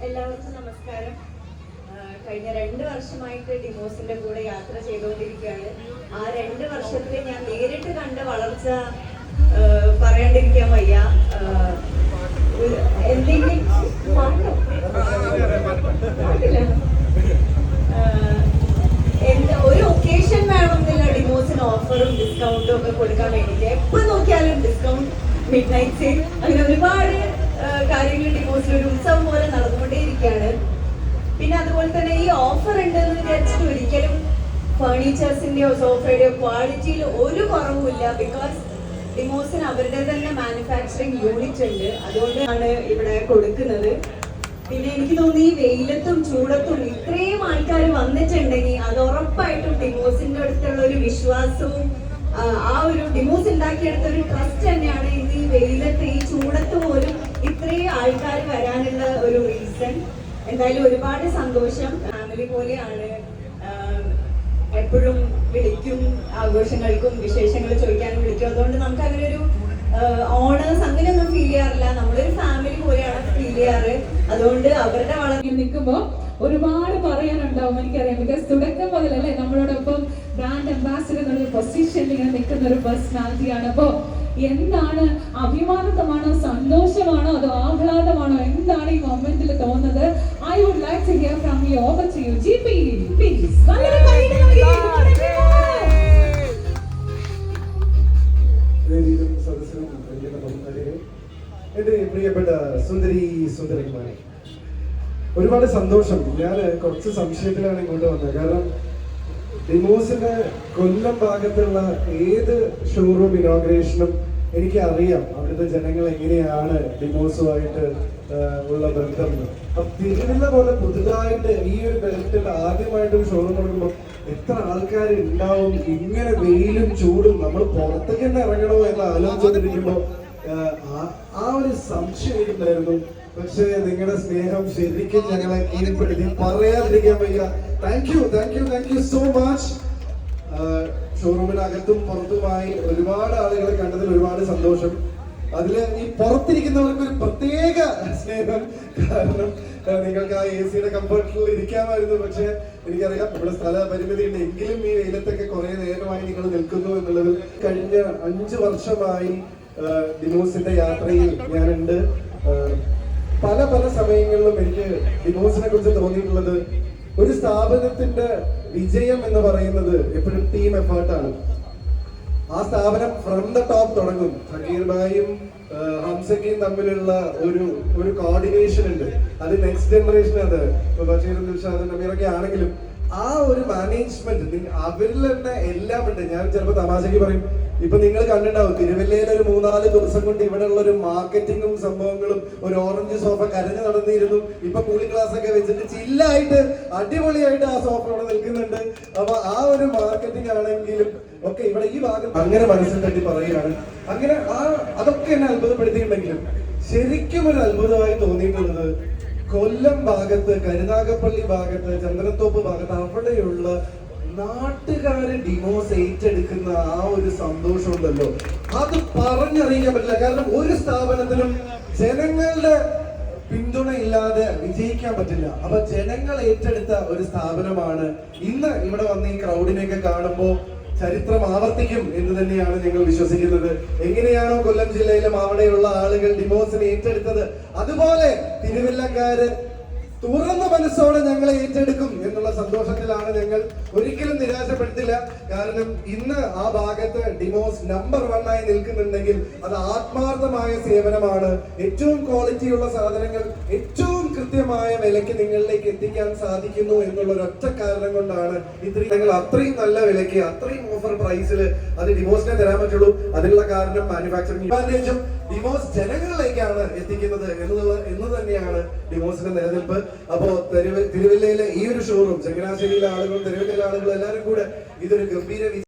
എല്ലാവർക്കും നമസ്കാരം. കഴിഞ്ഞ 2 വർഷമായിട്ട് ഡിമോസിന്റെ കൂടെ യാത്ര ചെയ്തുകൊണ്ടിരിക്കുകയാണ്. ആ 2 വർഷത്തിൽ ഞാൻ നേരിട്ട് കണ്ട വളർച്ച പറയാണ്ടിരിക്കാൻ വയ്യ. എന്തെങ്കിലും ഒരു ഒക്കേഷൻ വേണമെന്നില്ല ഡിമോസിന് ഓഫറും ഡിസ്കൗണ്ടും ഒക്കെ കൊടുക്കാൻ വേണ്ടിയിട്ട്. എപ്പോൾ നോക്കിയാലും ഡിസ്കൗണ്ട്, മിഡ് നൈറ്റ് സെയിൽ, അങ്ങനെ ഒരുപാട് കാര്യങ്ങൾ ഡിമോസിൽ ഒരു ഉത്സവം പോലെ നടന്നുകൊണ്ടേയിരിക്കുകയാണ്. പിന്നെ അതുപോലെ തന്നെ ഈ ഓഫർ ഉണ്ടെന്ന് വിചാരിച്ചിട്ട് ഒരിക്കലും ഫേർണിച്ചേഴ്സിന്റെയോ സോഫയുടെയോ ക്വാളിറ്റിയിൽ ഒരു കുറവുമില്ല. ബിക്കോസ് ഡിമോസിന് അവരുടെ തന്നെ മാനുഫാക്ചറിങ് യൂണിറ്റ് ഉണ്ട്, അതുകൊണ്ടാണ് ഇവിടെ കൊടുക്കുന്നത്. പിന്നെ എനിക്ക് തോന്നി ഈ വെയിലത്തും ചൂടത്തും ഇത്രയും ആൾക്കാർ വന്നിട്ടുണ്ടെങ്കിൽ അത് ഉറപ്പായിട്ടും ഡിമോസിന്റെ അടുത്തുള്ള ഒരു വിശ്വാസവും ആ ഒരു ഡിമോസ് ഉണ്ടാക്കിയെടുത്ത ഒരു ട്രസ്റ്റ് തന്നെയാണ് ഇന്ന് ഈ വെയിലത്ത് ഈ ചൂടത്ത് പോലും ഇത്രയും ആൾക്കാർ വരാനുള്ള ഒരു റീസൺ. എന്തായാലും ഒരുപാട് സന്തോഷം. ഫാമിലി പോലെയാണ്, എപ്പോഴും വിളിക്കും, ആഘോഷങ്ങൾക്കും വിശേഷങ്ങൾ ചോദിക്കാൻ വിളിക്കും. അതുകൊണ്ട് നമുക്ക് അങ്ങനെ ഒരു ഓണേഴ്സ് അങ്ങനെയൊന്നും ഫീൽ ചെയ്യാറില്ല, നമ്മളൊരു ഫാമിലി പോലെയാണ് ഫീൽ ചെയ്യാറ്. അതുകൊണ്ട് അവരുടെ വളർന്നു നിൽക്കുമ്പോൾ ഒരുപാട് പറയാനുണ്ടാവും, എനിക്കറിയാം. ബിക്കോസ് തുടക്കം മുതലല്ലേ നമ്മളോടൊപ്പം ബ്രാൻഡ് അംബാസിഡർ എന്നുള്ള പൊസിഷനിൽ ഇങ്ങനെ നിൽക്കുന്ന ഒരു പേഴ്സണാലിറ്റിയാണ്. അപ്പോൾ എന്താണ്, അഭിമാനമാണോ, സന്തോഷമാണോ, അതോ ആഹ്ലാദമാണോ, എന്താണ് ഈ മൊമെന്റിൽ തോന്നുന്നത്? I would like to hear from you. Over to you GP, please. എന്റെ പ്രിയപ്പെട്ട സുന്ദരിമാരെ, ഒരുപാട് സന്തോഷം. ഞാൻ കുറച്ച് സംശയത്തിലാണ് ഇങ്ങോട്ട് വന്നത്. കാരണം ഡിമോസിന്റെ കൊല്ലം ഭാഗത്തുള്ള ഏത് ഷോറൂം ഇനോഗ്രേഷനും എനിക്ക് അറിയാം അവിടുത്തെ ജനങ്ങൾ എങ്ങനെയാണ് ഡിമോസുമായിട്ട് ഉള്ള ബന്ധം. അപ്പൊ തിരുവല്ല പോലെ പുതുതായിട്ട് ഈ ഒരു ബെൽറ്റിൽ ആദ്യമായിട്ട് ഒരു ഷോറൂം തുടങ്ങുമ്പോൾ എത്ര ആൾക്കാർ ഉണ്ടാവും? ഇങ്ങനെ വെയിലും ചൂടും നമ്മൾ പുറത്തേക്ക് തന്നെ ഇറങ്ങണോ എന്ന് ആലോചിച്ചിരിക്കുമ്പോൾ ആ ഒരു സംശയം ഉണ്ടായിരുന്നു. പക്ഷേ നിങ്ങളുടെ സ്നേഹം ശരിക്കും ഞങ്ങളെ കീഴ്പ്പെടുത്തി, പറയാതിരിക്കാൻ വയ്യ. Thank you so much. ഷോറൂമിനകത്തും പുറത്തുമായി ഒരുപാട് ആളുകളെ കണ്ടതിൽ ഒരുപാട് സന്തോഷം. അതില് ഈ പുറത്തിരിക്കുന്നവർക്ക് ഒരു പ്രത്യേക സ്നേഹം. കാരണം നിങ്ങൾക്ക് ആ AC യുടെ കംഫർട്ടിൽ ഇരിക്കാമായിരുന്നു. പക്ഷെ എനിക്കറിയാം ഇവിടെ സ്ഥല പരിമിതി ഉണ്ട്, എങ്കിലും ഈ വെയിലത്തൊക്കെ കുറെ നേരമായി നിങ്ങൾ നിൽക്കുന്നു എന്നുള്ളതിൽ. കഴിഞ്ഞ 5 വർഷമായി ഡിമോസിന്റെ യാത്രയിൽ ഞാനുണ്ട്. പല സമയങ്ങളിലും എനിക്ക് ഡിമോസിനെ കുറിച്ച് തോന്നിയിട്ടുള്ളത്, ഒരു സ്ഥാപനത്തിന്റെ വിജയം എന്ന് പറയുന്നത് എപ്പോഴും ടീം എഫേർട്ടാണ്. ആ സ്ഥാപനം ഫ്രം ദ ടോപ്പ് തുടങ്ങും. ഫക്കീർ ഭായും ഹംസക്കയും തമ്മിലുള്ള ഒരു കോർഡിനേഷൻ ഉണ്ട്. അത് നെക്സ്റ്റ് ജനറേഷൻ, അത് ബഷീറും ദിൽഷാദും നമീറൊക്കെ ആണെങ്കിലും ആ ഒരു മാനേജ്മെന്റ് അവരിൽ തന്നെ എല്ലാം ഉണ്ട്. ഞാൻ ചിലപ്പോൾ തമാശക്ക് പറയും, ഇപ്പൊ നിങ്ങൾ കണ്ടിട്ടുണ്ടാവും തിരുവല്ലയിൽ ഒരു 3-4 ദിവസം കൊണ്ട് ഇവിടെ ഉള്ള ഒരു മാർക്കറ്റിങ്ങും സംഭവങ്ങളും, ഒരു ഓറഞ്ച് സോഫ കരഞ്ഞു നടന്നിരുന്നു. ഇപ്പൊ കൂളിംഗ് ഗ്ലാസ് ഒക്കെ വെച്ചിട്ട് ചില്ലായിട്ട് അടിപൊളിയായിട്ട് ആ സോഫ അവിടെ നിൽക്കുന്നുണ്ട്. അപ്പൊ ആ ഒരു മാർക്കറ്റിംഗ് ആണെങ്കിലും ഒക്കെ ഇവിടെ ഈ ഭാഗം അങ്ങനെ മനസ്സിൽ തട്ടി പറയുകയാണ്. അങ്ങനെ അതൊക്കെ എന്നെ അത്ഭുതപ്പെടുത്തിയിട്ടുണ്ടെങ്കിലും ശരിക്കും ഒരു അത്ഭുതമായി തോന്നിയിട്ടുള്ളത് കൊല്ലം ഭാഗത്ത്, കരുനാഗപ്പള്ളി ഭാഗത്ത്, ചന്ദ്രത്തോപ്പ് ഭാഗത്ത് അവിടെയുള്ള നാട്ടുകാരെ ഡിമോസ് ഏറ്റെടുക്കുന്ന ആ ഒരു സന്തോഷം ഉണ്ടല്ലോ, അത് പറഞ്ഞറിയിക്കാൻ പറ്റില്ല. കാരണം ഒരു സ്ഥാപനത്തിലും ജനങ്ങളുടെ പിന്തുണയില്ലാതെ വിജയിക്കാൻ പറ്റില്ല. അപ്പൊ ജനങ്ങൾ ഏറ്റെടുത്ത ഒരു സ്ഥാപനമാണ്. ഇന്ന് ഇവിടെ വന്ന് ഈ ക്രൗഡിനെയൊക്കെ കാണുമ്പോൾ ചരിത്രം ആവർത്തിക്കും എന്ന് തന്നെയാണ് ഞങ്ങൾ വിശ്വസിക്കുന്നത്. എങ്ങനെയാണോ കൊല്ലം ജില്ലയിലും അവിടെയുള്ള ആളുകൾ ഡിമോസിനെ ഏറ്റെടുത്തത്, അതുപോലെ തിരുവല്ലക്കാര് തുറന്ന മനസ്സോടെ ഞങ്ങളെ ഏറ്റെടുക്കും എന്നുള്ള സന്തോഷത്തിലാണ് ഞങ്ങൾ. ഒരിക്കലും നിരാശപ്പെടുത്തില്ല. കാരണം ഇന്ന് ആ ഭാഗത്ത് ഡിമോസ് നമ്പർ 1 ആയി നിൽക്കുന്നുണ്ടെങ്കിൽ അത് ആത്മാർത്ഥമായ സേവനമാണ്. ഏറ്റവും ക്വാളിറ്റിയുള്ള സാധനങ്ങൾ ഏറ്റവും കൃത്യമായ വിലയ്ക്ക് നിങ്ങളിലേക്ക് എത്തിക്കാൻ സാധിക്കുന്നു എന്നുള്ള ഒരൊറ്റ കാരണം കൊണ്ടാണ് ഇത്രയും അത്രയും നല്ല വിലയ്ക്ക് അത്രയും ഓഫർ പ്രൈസിൽ അത് ഡിമോസിനെ തരാൻ പറ്റുള്ളൂ. അതിനുള്ള കാരണം മാനുഫാക്ചറിംഗ് അഡ്വാൻറ്റേജും ഡിമോസ് ജനങ്ങളിലേക്കാണ് എത്തിക്കുന്നത് എന്ന് തന്നെയാണ് ഡിമോസിന്റെ നിലനിൽപ്പ്. അപ്പോ തിരുവല്ലയിലെ ഈ ഒരു ഷോറൂം, ചങ്ങനാശ്ശേരിയിലെ ആളുകളും തിരുവല്ലയിലെ ആളുകളും എല്ലാവരും കൂടെ ഇതൊരു ഗംഭീര